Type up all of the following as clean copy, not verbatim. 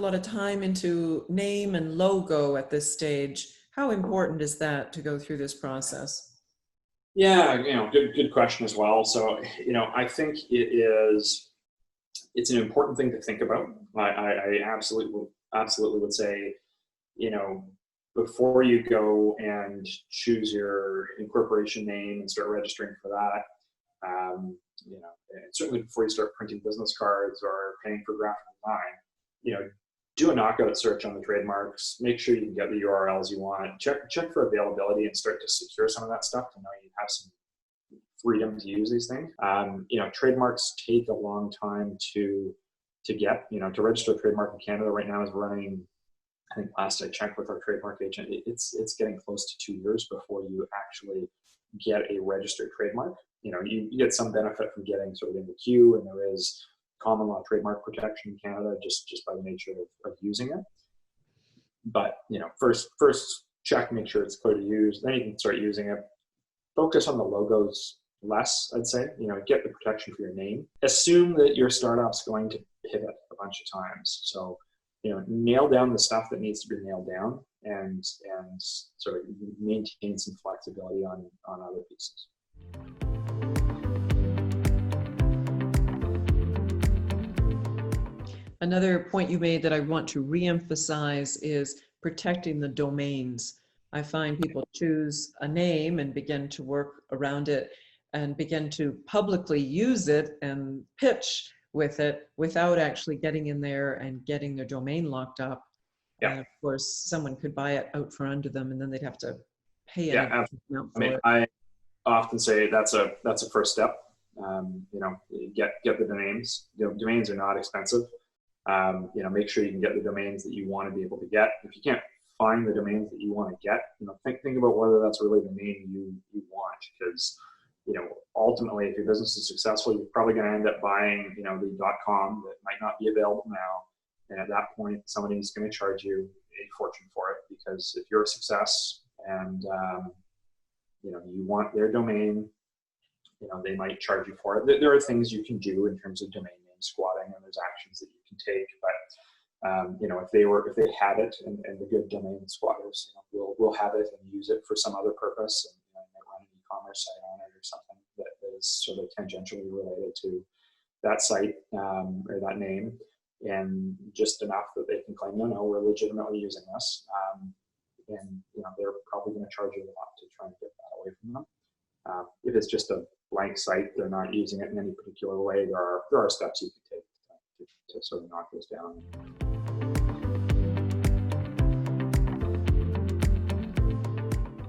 lot of time into name and logo at this stage. How important is that to go through this process? Yeah, good question as well. So, I think it's an important thing to think about. I absolutely would say, before you go and choose your incorporation name and start registering for that, and certainly before you start printing business cards or paying for graphic design, do a knockout search on the trademarks. Make sure you can get the URLs you want. Check for availability and start to secure some of that stuff to know you have some freedom to use these things. Trademarks take a long time to get. To register a trademark in Canada right now is running, I think last I checked with our trademark agent, it's getting close to 2 years before you actually get a registered trademark. You get some benefit from getting sort of in the queue, and there is common law trademark protection in Canada just by the nature of using it. But first check, make sure it's clear to use. Then you can start using it. Focus on the logos less, I'd say. Get the protection for your name. Assume that your startup's going to pivot a bunch of times. So nail down the stuff that needs to be nailed down, and sort of maintain some flexibility on other pieces. Another point you made that I want to reemphasize is protecting the domains. I find people choose a name and begin to work around it and begin to publicly use it and pitch with it without actually getting in there and getting their domain locked up. Yeah. And of course, someone could buy it out from under them, and then they'd have to pay an amount for it. I often say that's a first step. Get the domains. Domains are not expensive. Make sure you can get the domains that you want to be able to get. If you can't find the domains that you want to get, think about whether that's really the name you want, because ultimately, if your business is successful, you're probably going to end up buying the .com that might not be available now, and at that point somebody's going to charge you a fortune for it, because if you're a success and you want their domain, they might charge you for it. There are things you can do in terms of domain name squatting, and there's actions that you can take. But if they had it, and the good domain squatters will have it and use it for some other purpose, and might run an e-commerce site on it or something that is sort of tangentially related to that site or that name, and just enough that they can claim, no, we're legitimately using this, and they're probably going to charge you a lot to try and get that away from them. If it's just a blank site, they're not using it in any particular way, there are steps you can take to sort of knock this down.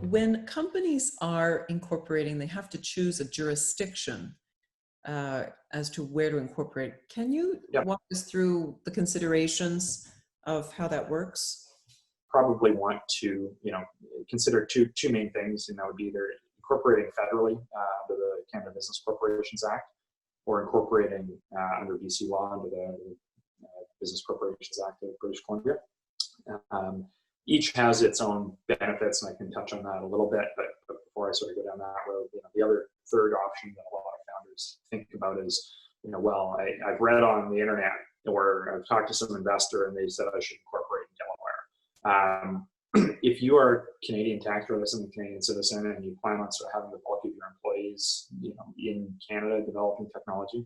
When companies are incorporating, they have to choose a jurisdiction as to where to incorporate. Can you walk us through the considerations of how that works? Probably want to consider two main things, and that would be either incorporating federally under the Canada Business Corporations Act, or incorporating under BC law under the Business Corporations Act of British Columbia. Each has its own benefits, and I can touch on that a little bit, but before I sort of go down that road, the other third option that a lot of founders think about is, I've read on the internet, or I've talked to some investor and they said I should incorporate in Delaware. If you are Canadian tax resident, Canadian citizen, and you plan on sort of having the bulk of your employees, in Canada developing technology,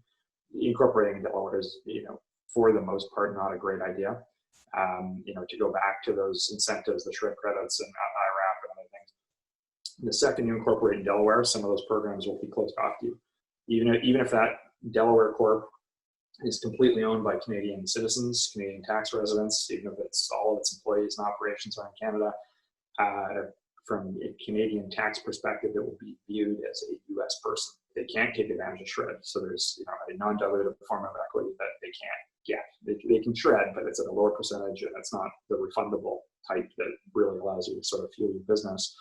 incorporating in Delaware is, for the most part, not a great idea. To go back to those incentives, the SHRIP credits and IRAP and other things. The second you incorporate in Delaware, some of those programs will be closed off to you. Even if that Delaware Corp is completely owned by Canadian citizens, Canadian tax residents, even if it's all of its employees and operations are in Canada, from a Canadian tax perspective, it will be viewed as a U.S. person. They can't take advantage of SHRED. So there's a non-dilutive form of equity that they can't get. They can shred, but it's at a lower percentage, and it's not the refundable type that really allows you to sort of fuel your business.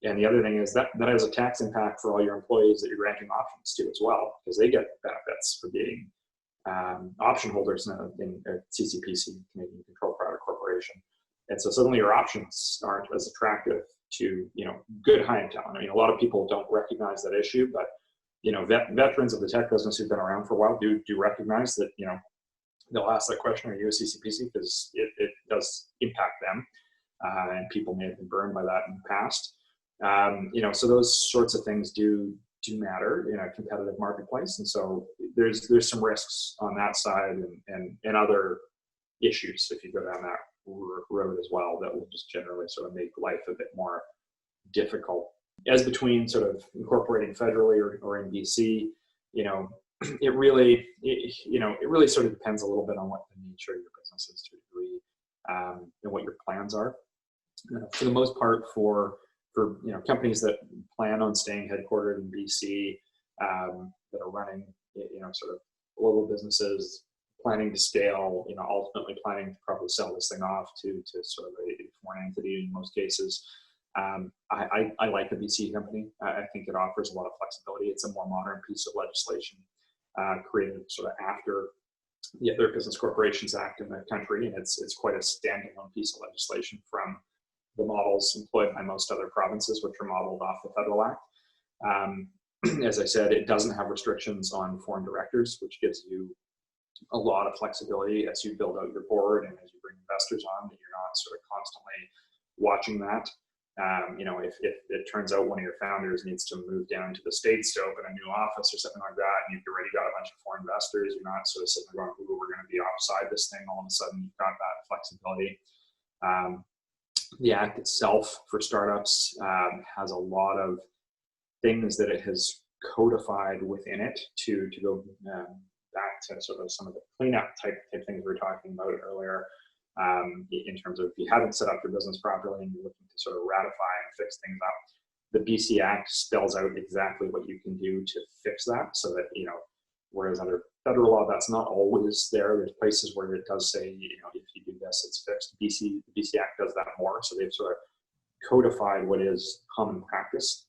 And the other thing is that has a tax impact for all your employees that you're granting options to as well, because they get benefits for being option holders in CCPC, Canadian Control Private Corporation. And so suddenly your options aren't as attractive to, good high-end talent. I mean, a lot of people don't recognize that issue, but, veterans of the tech business who've been around for a while do recognize that, they'll ask that question, are you a CCPC? Because it does impact them, and people may have been burned by that in the past. So those sorts of things do matter in a competitive marketplace, and so there's some risks on that side, and other issues if you go down that road as well that will just generally sort of make life a bit more difficult. As between sort of incorporating federally or in BC, it really sort of depends a little bit on what the nature of your business is to a degree, and what your plans are. For the most part, for companies that plan on staying headquartered in BC, that are running sort of global businesses, planning to scale, ultimately planning to probably sell this thing off to sort of a foreign entity in most cases. I like the BC company. I think it offers a lot of flexibility. It's a more modern piece of legislation created sort of after the Other Business Corporations Act in the country, and it's quite a standalone piece of legislation from the models employed by most other provinces, which are modeled off the federal act. As I said, it doesn't have restrictions on foreign directors, which gives you a lot of flexibility as you build out your board and as you bring investors on, that you're not sort of constantly watching that. If it turns out one of your founders needs to move down to the States to open a new office or something like that, and you've already got a bunch of foreign investors, you're not sort of sitting there going, ooh, we're going to be offside this thing. All of a sudden, you've got that flexibility. The act itself for startups has a lot of things that it has codified within it to go back to sort of some of the cleanup type things we were talking about earlier, in terms of if you haven't set up your business properly and you're looking to sort of ratify and fix things up. The BC Act spells out exactly what you can do to fix that, so that, whereas under federal law, that's not always there. There's places where it does say, if you do this, it's fixed. The BC Act does that more. So they've sort of codified what is common practice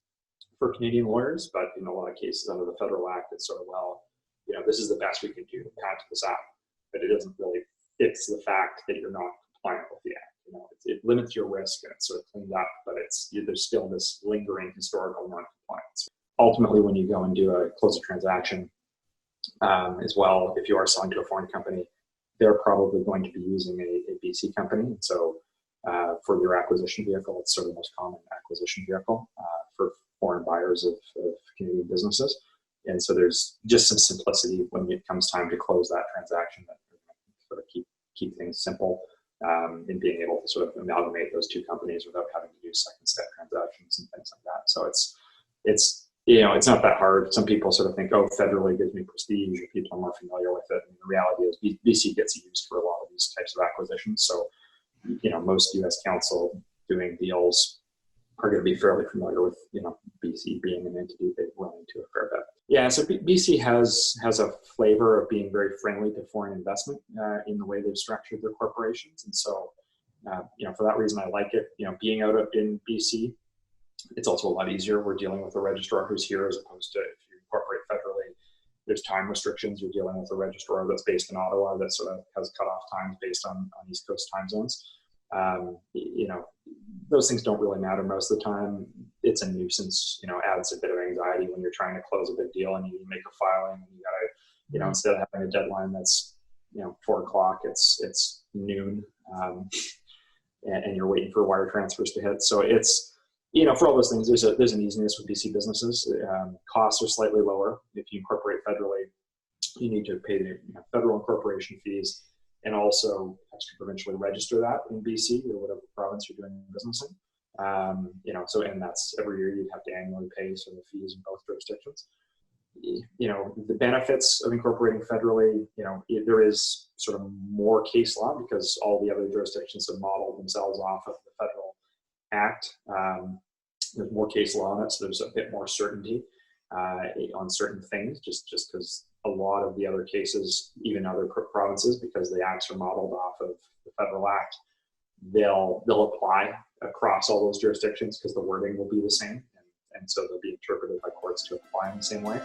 for Canadian lawyers, but in a lot of cases under the federal act, it's sort of, this is the best we can do to patch this up, but it doesn't really fix the fact that you're not compliant with the act. It limits your risk and it's sort of cleaned up, but there's still this lingering historical non-compliance. Ultimately, when you go and close a transaction, as well, if you are selling to a foreign company, they're probably going to be using a BC company. And so for your acquisition vehicle, it's sort of the most common acquisition vehicle for foreign buyers of Canadian businesses. And so there's just some simplicity when it comes time to close that transaction, that sort of keep things simple, in being able to sort of amalgamate those two companies without having to do second step transactions and things like that. So it's not that hard. Some people sort of think, federally gives me prestige, or people are more familiar with it. And the reality is BC gets used for a lot of these types of acquisitions. So, most U.S. counsel doing deals are going to be fairly familiar with, BC being an entity they've run into a fair bit. Yeah, so BC has a flavor of being very friendly to foreign investment in the way they've structured their corporations. And so, for that reason, I like it. Being out in BC, it's also a lot easier. We're dealing with a registrar who's here, as opposed to if you incorporate federally, there's time restrictions. You're dealing with a registrar that's based in Ottawa that sort of has cutoff times based on East Coast time zones. Those things don't really matter most of the time. It's a nuisance, adds a bit of anxiety when you're trying to close a big deal and you make a filing and you gotta, instead of having a deadline that's, 4:00, it's noon, and you're waiting for wire transfers to hit. So it's, for all those things, there's an easiness with BC businesses. Costs are slightly lower. If you incorporate federally, you need to pay the federal incorporation fees and also extra provincially register that in BC or whatever province you're doing business in. And that's every year you'd have to annually pay sort of fees in both jurisdictions. The benefits of incorporating federally, there is sort of more case law because all the other jurisdictions have modeled themselves off of the federal act. There's more case law on it, so there's a bit more certainty on certain things, just because a lot of the other cases, even other provinces, because the acts are modeled off of the federal act, they'll apply across all those jurisdictions because the wording will be the same, and so they'll be interpreted by courts to apply in the same way.